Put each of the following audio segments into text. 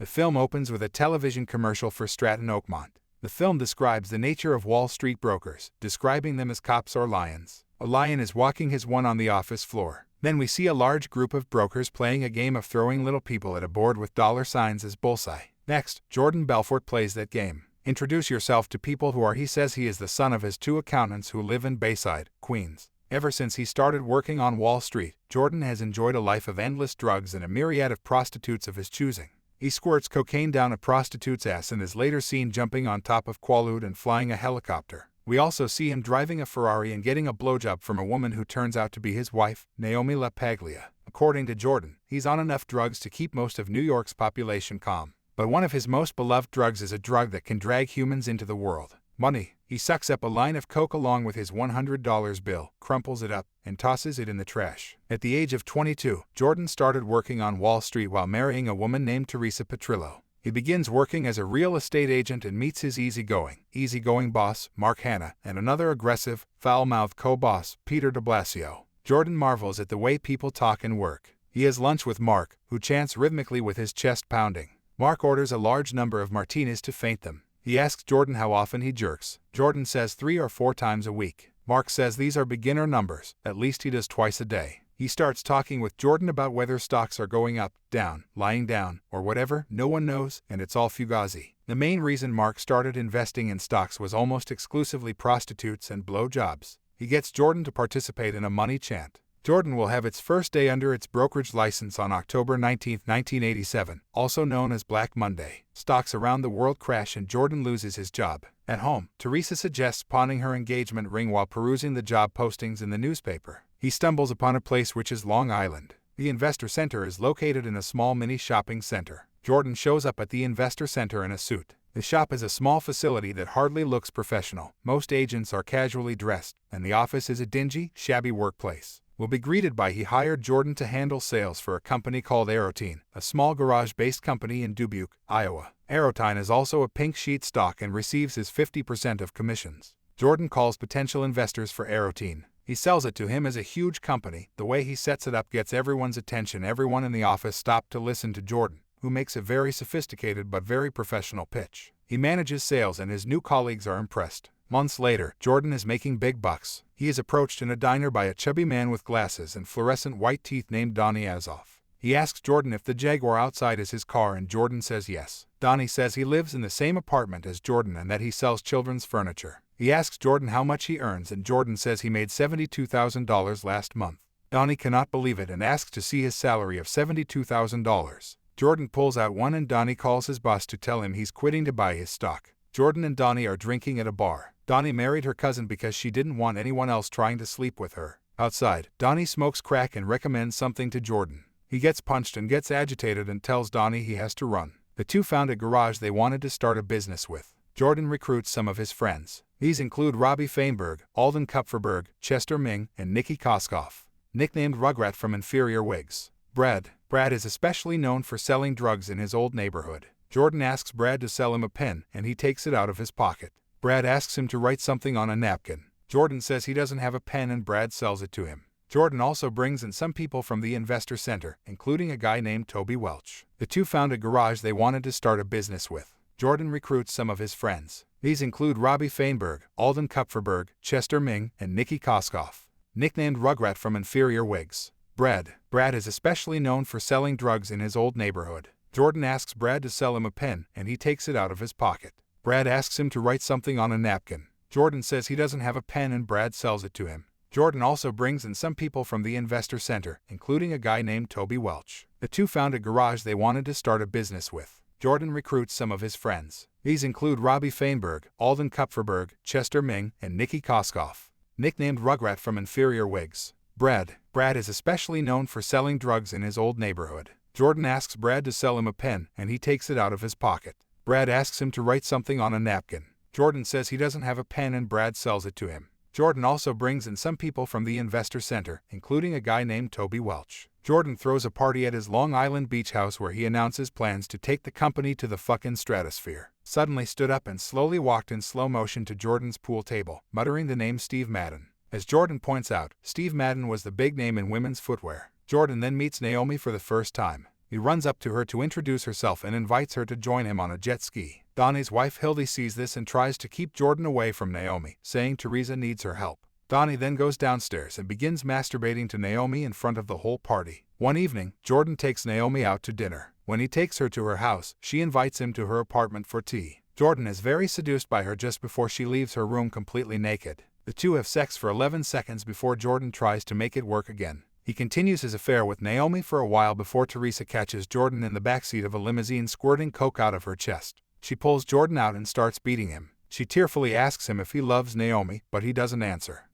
The film opens with a television commercial for Stratton Oakmont. The film describes the nature of Wall Street brokers, describing them as cops or lions. A lion is walking his one on the office floor. Then we see a large group of brokers playing a game of throwing little people at a board with dollar signs as bullseye. Next, Jordan Belfort plays that game. Introduce yourself to people who are. He says he is the son of his two accountants who live in Bayside, Queens. Ever since he started working on Wall Street, Jordan has enjoyed a life of endless drugs and a myriad of prostitutes of his choosing. He squirts cocaine down a prostitute's ass and is later seen jumping on top of Quaalude and flying a helicopter. We also see him driving a Ferrari and getting a blowjob from a woman who turns out to be his wife, Naomi LaPaglia. According to Jordan, he's on enough drugs to keep most of New York's population calm. But one of his most beloved drugs is a drug that can drag humans into the world: money. He sucks up a line of coke along with his $100 bill, crumples it up, and tosses it in the trash. At the age of 22, Jordan started working on Wall Street while marrying a woman named Teresa Petrillo. He begins working as a real estate agent and meets his easygoing boss, Mark Hanna, and another aggressive, foul-mouthed co-boss, Peter de Blasio. Jordan marvels at the way people talk and work. He has lunch with Mark, who chants rhythmically with his chest pounding. Mark orders a large number of martinis to faint them. He asks Jordan how often he jerks. Jordan says 3 or 4 times a week. Mark says these are beginner numbers, at least he does twice a day. He starts talking with Jordan about whether stocks are going up, down, lying down, or whatever, no one knows, and it's all fugazi. The main reason Mark started investing in stocks was almost exclusively prostitutes and blowjobs. He gets Jordan to participate in a money chant. Jordan will have its first day under its brokerage license on October 19, 1987, also known as Black Monday. Stocks around the world crash and Jordan loses his job. At home, Teresa suggests pawning her engagement ring while perusing the job postings in the newspaper. He stumbles upon a place which is Long Island. The Investor Center is located in a small mini shopping center. Jordan shows up at the Investor Center in a suit. The shop is a small facility that hardly looks professional. Most agents are casually dressed, and the office is a dingy, shabby workplace. Will be greeted by he hired Jordan to handle sales for a company called Aerotine, a small garage-based company in Dubuque, Iowa. Aerotine is also a pink sheet stock and receives his 50% of commissions. Jordan calls potential investors for Aerotine. He sells it to him as a huge company. The way he sets it up gets everyone's attention. Everyone in the office stopped to listen to Jordan, who makes a very sophisticated but very professional pitch. He manages sales and his new colleagues are impressed. Months later, Jordan is making big bucks. He is approached in a diner by a chubby man with glasses and fluorescent white teeth named Donnie Azoff. He asks Jordan if the Jaguar outside is his car and Jordan says yes. Donnie says he lives in the same apartment as Jordan and that he sells children's furniture. He asks Jordan how much he earns and Jordan says he made $72,000 last month. Donnie cannot believe it and asks to see his salary of $72,000. Jordan pulls out one and Donnie calls his boss to tell him he's quitting to buy his stock. Jordan and Donnie are drinking at a bar. Donnie married her cousin because she didn't want anyone else trying to sleep with her. Outside, Donnie smokes crack and recommends something to Jordan. He gets punched and gets agitated and tells Donnie he has to run. The two found a garage they wanted to start a business with. Jordan recruits some of his friends. These include Robbie Feinberg, Alden Kupferberg, Chester Ming, and Nikki Koskoff, nicknamed Rugrat from Inferior Wigs. Brad is especially known for selling drugs in his old neighborhood. Jordan asks Brad to sell him a pen, and he takes it out of his pocket. Brad asks him to write something on a napkin. Jordan says he doesn't have a pen and Brad sells it to him. Jordan also brings in some people from the Investor Center, including a guy named Toby Welch. The two found a garage they wanted to start a business with. Jordan recruits some of his friends. These include Robbie Feinberg, Alden Kupferberg, Chester Ming, and Nikki Koskoff, nicknamed Rugrat from Inferior Wigs. Brad is especially known for selling drugs in his old neighborhood. Jordan asks Brad to sell him a pen, and he takes it out of his pocket. Brad asks him to write something on a napkin. Jordan says he doesn't have a pen and Brad sells it to him. Jordan also brings in some people from the Investor Center, including a guy named Toby Welch. The two found a garage they wanted to start a business with. Jordan recruits some of his friends. These include Robbie Feinberg, Alden Kupferberg, Chester Ming, and Nikki Koskoff, nicknamed Rugrat from Inferior Wigs. Brad is especially known for selling drugs in his old neighborhood. Jordan asks Brad to sell him a pen, and he takes it out of his pocket. Brad asks him to write something on a napkin. Jordan says he doesn't have a pen and Brad sells it to him. Jordan also brings in some people from the Investor Center, including a guy named Toby Welch. Jordan throws a party at his Long Island beach house where he announces plans to take the company to the fucking stratosphere. Suddenly stood up and slowly walked in slow motion to Jordan's pool table, muttering the name Steve Madden. As Jordan points out, Steve Madden was the big name in women's footwear. Jordan then meets Naomi for the first time. He runs up to her to introduce herself and invites her to join him on a jet ski. Donnie's wife Hildy sees this and tries to keep Jordan away from Naomi, saying Teresa needs her help. Donnie then goes downstairs and begins masturbating to Naomi in front of the whole party. One evening, Jordan takes Naomi out to dinner. When he takes her to her house, she invites him to her apartment for tea. Jordan is very seduced by her just before she leaves her room completely naked. The two have sex for 11 seconds before Jordan tries to make it work again. He continues his affair with Naomi for a while before Teresa catches Jordan in the backseat of a limousine squirting coke out of her chest. She pulls Jordan out and starts beating him. She tearfully asks him if he loves Naomi, but he doesn't answer.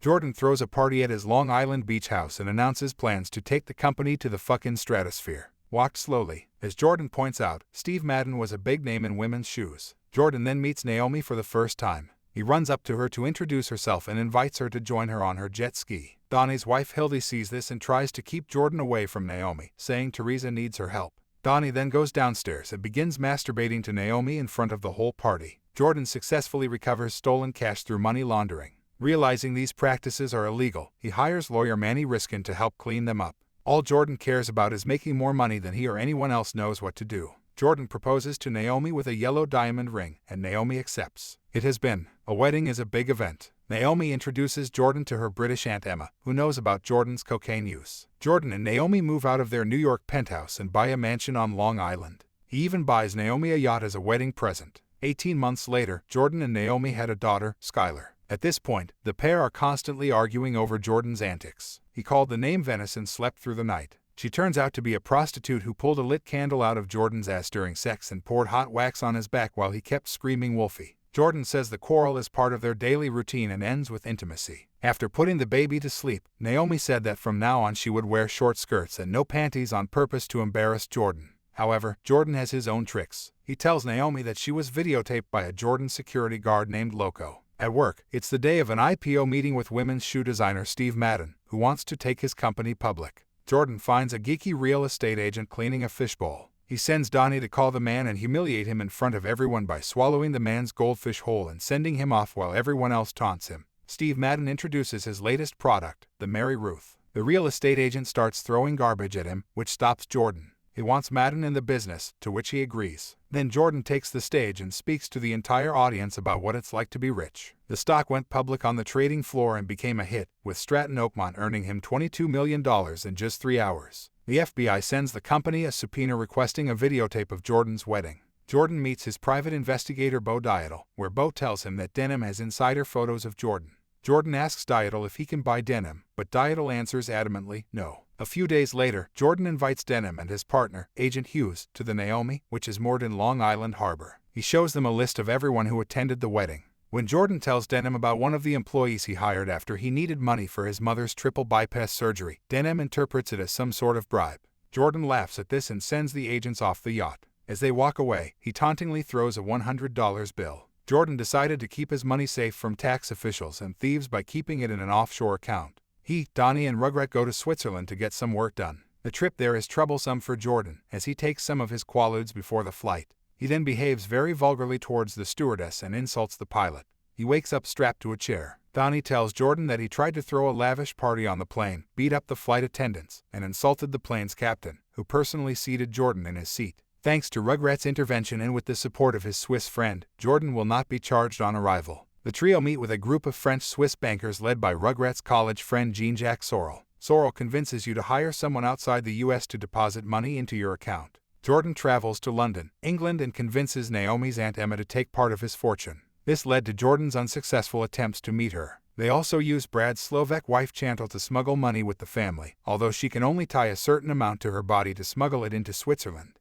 Jordan throws a party at his Long Island beach house and announces plans to take the company to the fucking stratosphere. Walked slowly. As Jordan points out, Steve Madden was a big name in women's shoes. Jordan then meets Naomi for the first time. He runs up to her to introduce herself and invites her to join her on her jet ski. Donnie's wife Hildy sees this and tries to keep Jordan away from Naomi, saying Teresa needs her help. Donnie then goes downstairs and begins masturbating to Naomi in front of the whole party. Jordan successfully recovers stolen cash through money laundering. Realizing these practices are illegal, he hires lawyer Manny Riskin to help clean them up. All Jordan cares about is making more money than he or anyone else knows what to do. Jordan proposes to Naomi with a yellow diamond ring, and Naomi accepts. It has been. A wedding is a big event. Naomi introduces Jordan to her British Aunt Emma, who knows about Jordan's cocaine use. Jordan and Naomi move out of their New York penthouse and buy a mansion on Long Island. He even buys Naomi a yacht as a wedding present. 18 months later, Jordan and Naomi had a daughter, Skylar. At this point, the pair are constantly arguing over Jordan's antics. He called the name Venice and slept through the night. She turns out to be a prostitute who pulled a lit candle out of Jordan's ass during sex and poured hot wax on his back while he kept screaming Wolfie. Jordan says the quarrel is part of their daily routine and ends with intimacy. After putting the baby to sleep, Naomi said that from now on she would wear short skirts and no panties on purpose to embarrass Jordan. However, Jordan has his own tricks. He tells Naomi that she was videotaped by a Jordan security guard named Loco. At work, it's the day of an IPO meeting with women's shoe designer Steve Madden, who wants to take his company public. Jordan finds a geeky real estate agent cleaning a fishbowl. He sends Donnie to call the man and humiliate him in front of everyone by swallowing the man's goldfish whole and sending him off while everyone else taunts him. Steve Madden introduces his latest product, the Mary Ruth. The real estate agent starts throwing garbage at him, which stops Jordan. He wants Madden in the business, to which he agrees. Then Jordan takes the stage and speaks to the entire audience about what it's like to be rich. The stock went public on the trading floor and became a hit, with Stratton Oakmont earning him $22 million in just 3 hours. The FBI sends the company a subpoena requesting a videotape of Jordan's wedding. Jordan meets his private investigator Bo Dietel, where Bo tells him that Denham has insider photos of Jordan. Jordan asks Dietel if he can buy Denham, but Dietel answers adamantly, no. A few days later, Jordan invites Denham and his partner, Agent Hughes, to the Naomi, which is moored in Long Island Harbor. He shows them a list of everyone who attended the wedding. When Jordan tells Denham about one of the employees he hired after he needed money for his mother's triple bypass surgery, Denham interprets it as some sort of bribe. Jordan laughs at this and sends the agents off the yacht. As they walk away, he tauntingly throws a $100 bill. Jordan decided to keep his money safe from tax officials and thieves by keeping it in an offshore account. He, Donnie, and Rugrat go to Switzerland to get some work done. The trip there is troublesome for Jordan, as he takes some of his quaaludes before the flight. He then behaves very vulgarly towards the stewardess and insults the pilot. He wakes up strapped to a chair. Donnie tells Jordan that he tried to throw a lavish party on the plane, beat up the flight attendants, and insulted the plane's captain, who personally seated Jordan in his seat. Thanks to Rugrat's intervention and with the support of his Swiss friend, Jordan will not be charged on arrival. The trio meet with a group of French-Swiss bankers led by Rugrat's college friend Jean-Jacques Sorel. Sorel convinces you to hire someone outside the U.S. to deposit money into your account. Jordan travels to London, England, and convinces Naomi's Aunt Emma to take part of his fortune. This led to Jordan's unsuccessful attempts to meet her. They also use Brad's Slovak wife Chantal to smuggle money with the family, although she can only tie a certain amount to her body to smuggle it into Switzerland.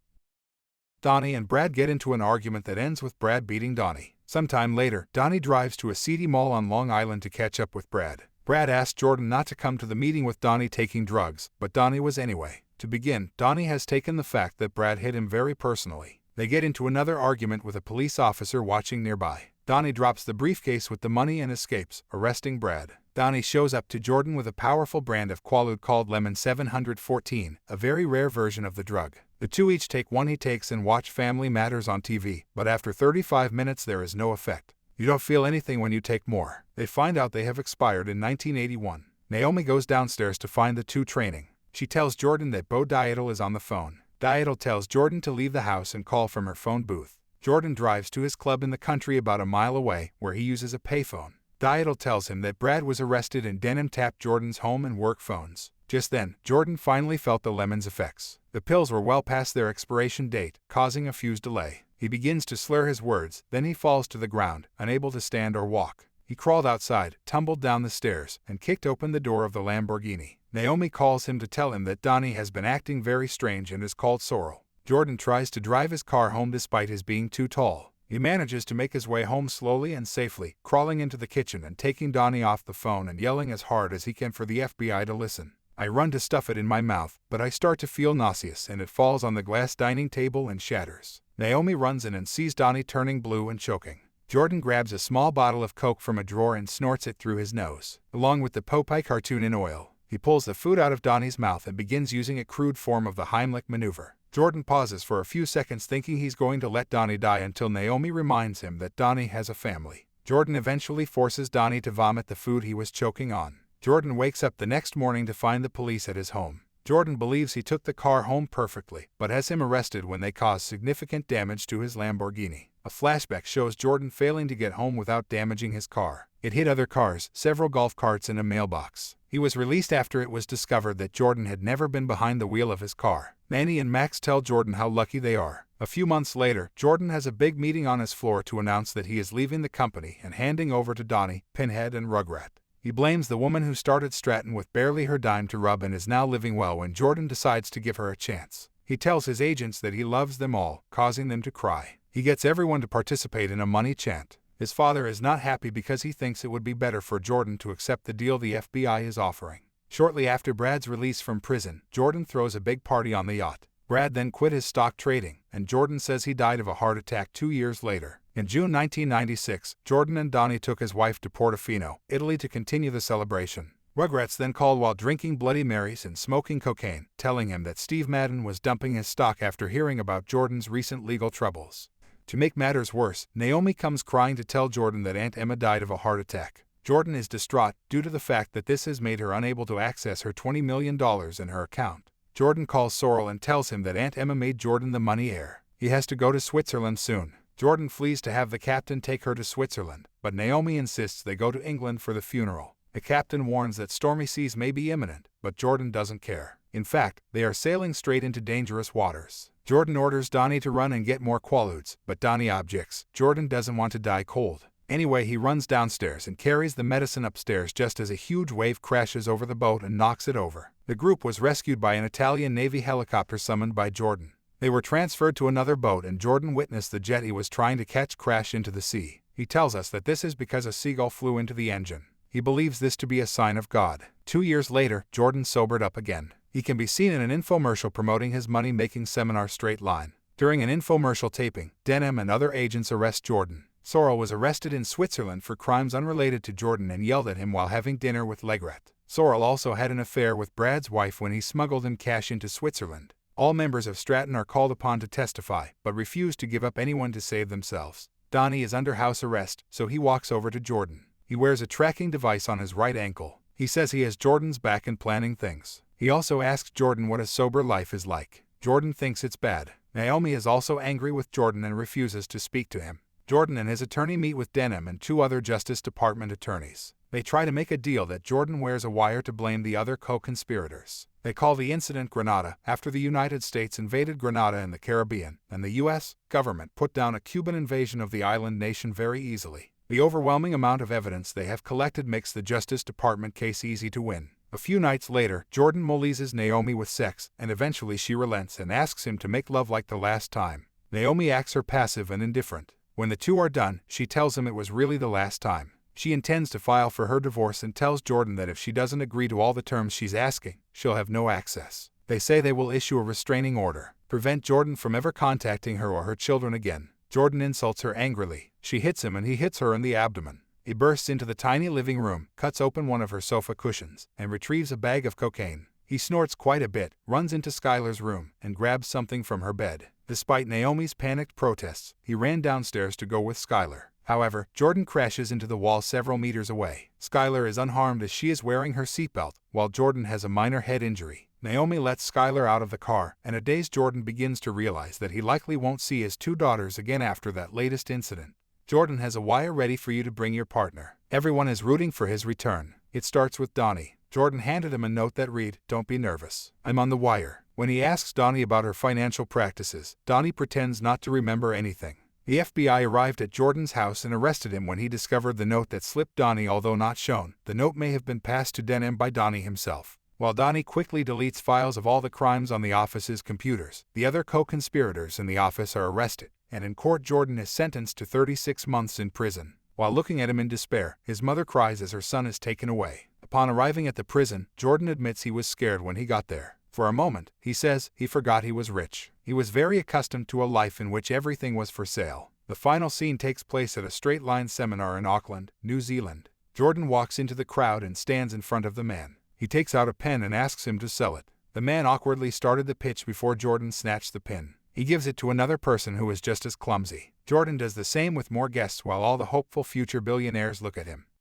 Donnie and Brad get into an argument that ends with Brad beating Donnie. Sometime later, Donnie drives to a seedy mall on Long Island to catch up with Brad. Brad asks Jordan not to come to the meeting with Donnie taking drugs, but Donnie was anyway. To begin, Donnie has taken the fact that Brad hit him very personally. They get into another argument with a police officer watching nearby. Donnie drops the briefcase with the money and escapes, arresting Brad. Donnie shows up to Jordan with a powerful brand of quaalude called Lemon 714, a very rare version of the drug. The two each take one. He takes and watch Family Matters on TV, but after 35 minutes there is no effect. You don't feel anything when you take more. They find out they have expired in 1981. Naomi goes downstairs to find the two training. She tells Jordan that Bo Dietel is on the phone. Dietel tells Jordan to leave the house and call from her phone booth. Jordan drives to his club in the country about a mile away, where he uses a payphone. Dietel tells him that Brad was arrested and Denham tapped Jordan's home and work phones. Just then, Jordan finally felt the lemon's effects. The pills were well past their expiration date, causing a fuse delay. He begins to slur his words, then he falls to the ground, unable to stand or walk. He crawled outside, tumbled down the stairs, and kicked open the door of the Lamborghini. Naomi calls him to tell him that Donnie has been acting very strange and is called Sorrel. Jordan tries to drive his car home despite his being too tall. He manages to make his way home slowly and safely, crawling into the kitchen and taking Donnie off the phone and yelling as hard as he can for the FBI to listen. I run to stuff it in my mouth, but I start to feel nauseous and it falls on the glass dining table and shatters. Naomi runs in and sees Donnie turning blue and choking. Jordan grabs a small bottle of Coke from a drawer and snorts it through his nose, along with the Popeye cartoon in oil. He pulls the food out of Donnie's mouth and begins using a crude form of the Heimlich maneuver. Jordan pauses for a few seconds thinking he's going to let Donnie die until Naomi reminds him that Donnie has a family. Jordan eventually forces Donnie to vomit the food he was choking on. Jordan wakes up the next morning to find the police at his home. Jordan believes he took the car home perfectly, but has him arrested when they cause significant damage to his Lamborghini. A flashback shows Jordan failing to get home without damaging his car. It hit other cars, several golf carts and a mailbox. He was released after it was discovered that Jordan had never been behind the wheel of his car. Manny and Max tell Jordan how lucky they are. A few months later, Jordan has a big meeting on his floor to announce that he is leaving the company and handing over to Donnie, Pinhead and Rugrat. He blames the woman who started Stratton with barely her dime to rub and is now living well when Jordan decides to give her a chance. He tells his agents that he loves them all, causing them to cry. He gets everyone to participate in a money chant. His father is not happy because he thinks it would be better for Jordan to accept the deal the FBI is offering. Shortly after Brad's release from prison, Jordan throws a big party on the yacht. Brad then quit his stock trading, and Jordan says he died of a heart attack 2 years later. In June 1996, Jordan and Donnie took his wife to Portofino, Italy to continue the celebration. Rugrats then called while drinking Bloody Marys and smoking cocaine, telling him that Steve Madden was dumping his stock after hearing about Jordan's recent legal troubles. To make matters worse, Naomi comes crying to tell Jordan that Aunt Emma died of a heart attack. Jordan is distraught due to the fact that this has made her unable to access her $20 million in her account. Jordan calls Sorrel and tells him that Aunt Emma made Jordan the money heir. He has to go to Switzerland soon. Jordan flees to have the captain take her to Switzerland, but Naomi insists they go to England for the funeral. The captain warns that stormy seas may be imminent, but Jordan doesn't care. In fact, they are sailing straight into dangerous waters. Jordan orders Donnie to run and get more Quaaludes, but Donnie objects. Jordan doesn't want to die cold. Anyway, he runs downstairs and carries the medicine upstairs just as a huge wave crashes over the boat and knocks it over. The group was rescued by an Italian Navy helicopter summoned by Jordan. They were transferred to another boat and Jordan witnessed the jet he was trying to catch crash into the sea. He tells us that this is because a seagull flew into the engine. He believes this to be a sign of God. 2 years later, Jordan sobered up again. He can be seen in an infomercial promoting his money-making seminar Straight Line. During an infomercial taping, Denham and other agents arrest Jordan. Sorrel was arrested in Switzerland for crimes unrelated to Jordan and yelled at him while having dinner with Legret. Sorrel also had an affair with Brad's wife when he smuggled in cash into Switzerland. All members of Stratton are called upon to testify, but refuse to give up anyone to save themselves. Donnie is under house arrest, so he walks over to Jordan. He wears a tracking device on his right ankle. He says he has Jordan's back and planning things. He also asks Jordan what a sober life is like. Jordan thinks it's bad. Naomi is also angry with Jordan and refuses to speak to him. Jordan and his attorney meet with Denham and 2 other Justice Department attorneys. They try to make a deal that Jordan wears a wire to blame the other co-conspirators. They call the incident Grenada, after the United States invaded Grenada in the Caribbean, and the U.S. government put down a Cuban invasion of the island nation very easily. The overwhelming amount of evidence they have collected makes the Justice Department case easy to win. A few nights later, Jordan moleses Naomi with sex, and eventually she relents and asks him to make love like the last time. Naomi acts her passive and indifferent. When the two are done, she tells him it was really the last time. She intends to file for her divorce and tells Jordan that if she doesn't agree to all the terms she's asking, she'll have no access. They say they will issue a restraining order, prevent Jordan from ever contacting her or her children again. Jordan insults her angrily. She hits him and he hits her in the abdomen. He bursts into the tiny living room, cuts open one of her sofa cushions, and retrieves a bag of cocaine. He snorts quite a bit, runs into Skylar's room, and grabs something from her bed. Despite Naomi's panicked protests, he ran downstairs to go with Skylar. However, Jordan crashes into the wall several meters away. Skylar is unharmed as she is wearing her seatbelt, while Jordan has a minor head injury. Naomi lets Skylar out of the car, and a dazed Jordan begins to realize that he likely won't see his 2 daughters again after that latest incident. Jordan has a wire ready for you to bring your partner. Everyone is rooting for his return. It starts with Donnie. Jordan handed him a note that read, "Don't be nervous. I'm on the wire." When he asks Donnie about her financial practices, Donnie pretends not to remember anything. The FBI arrived at Jordan's house and arrested him when he discovered the note that slipped Donnie, although not shown. The note may have been passed to Denham by Donnie himself. While Donnie quickly deletes files of all the crimes on the office's computers, the other co-conspirators in the office are arrested, and in court Jordan is sentenced to 36 months in prison. While looking at him in despair, his mother cries as her son is taken away. Upon arriving at the prison, Jordan admits he was scared when he got there. For a moment, he says, he forgot he was rich. He was very accustomed to a life in which everything was for sale. The final scene takes place at a straight-line seminar in Auckland, New Zealand. Jordan walks into the crowd and stands in front of the man. He takes out a pen and asks him to sell it. The man awkwardly started the pitch before Jordan snatched the pen. He gives it to another person who is just as clumsy. Jordan does the same with more guests while all the hopeful future billionaires look at him.